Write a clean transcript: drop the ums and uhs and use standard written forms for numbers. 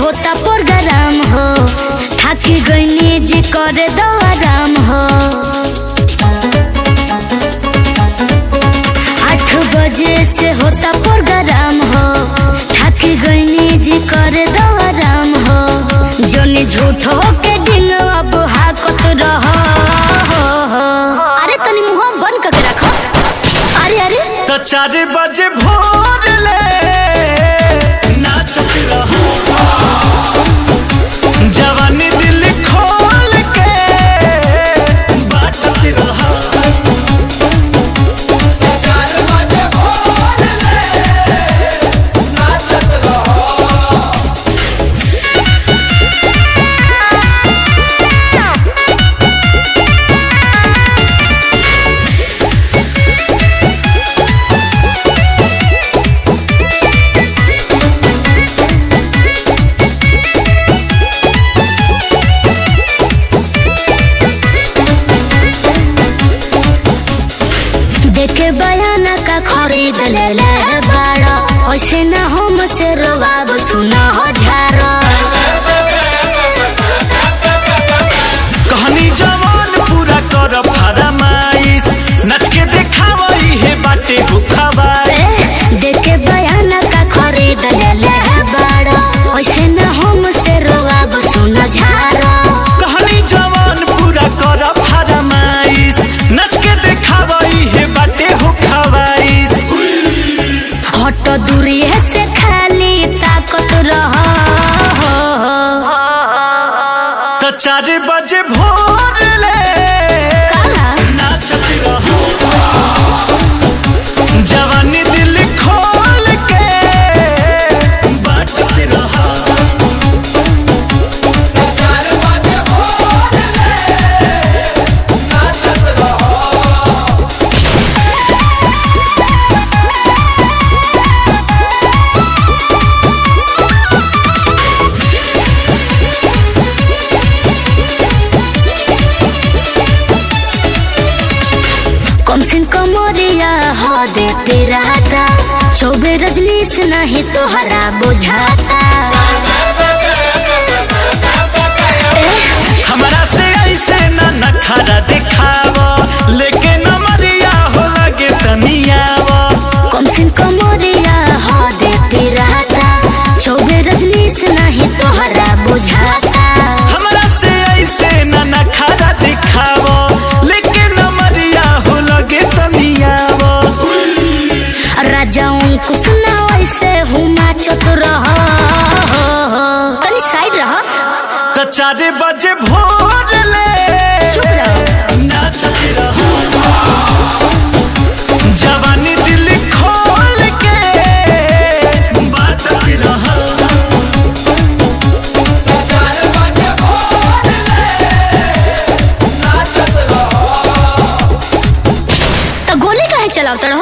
होता प्रोग्राम हो, थकी गईनी जी करे दो आराम हो। 8 बजे से होता प्रोग्राम हो, थकी गईनी जी करे दो आराम हो। जोनी झूठ हो के दिन अब हाकत रहो। अरे तनी मुंह बंद करके रखो। अरे अरे तो 4 बजे भोर ले नाचत रहो, जवानी दिल खोल के बाटत रहो। 4 बजे भोर ले नाचत रहो। देखे बयाना का खरीद ले ले बाड़ा, ऐसे ना हम से रोवाब सुना हो झारो। कहानी जवान पूरा कर फरमाइश, नच के देखावई है बाटे हुखबाई। देखे बयाना का खरीद ले ले बाड़ा, ऐसे ना हम से रोवाब सुना झारो। कहानी जवान पूरा कर फरमाइश, नच के देखावई है बाटे हुखबाई। हट दूरी है से खाली ताकत रहो। तो 4 बजे भोर ले कहा नाचत रहो, जवानी दिल खोल के बाटत रहो। 4 बजे भोर ले नाचत रहो। कम सिन कमरिया हो देते रहता, 24 रजनी से नहीं तो हरा बुझाता। हमारा से ऐसे ना नखरा दिखावो, लेके नमरिया हो लगे तनियावो। कम सिन कमरिया हो देते रहता, 24 रजनी से नहीं तो हरा बुझाता। हमारा से ऐसे ना नखरा दिखावो, लेके नमरिया हो लगे तनियावो। राजा अंकुश ना ऐसे हुमा चतुर हो, तनी साइड रहो। तो 4 बजे भोर ले चुप रहो। नाचत रहो, जवानी दिल खोल के बाटत रहो। 4 बजे भोर ले नाचत रहो। तो गोली काहे चलावत रहो?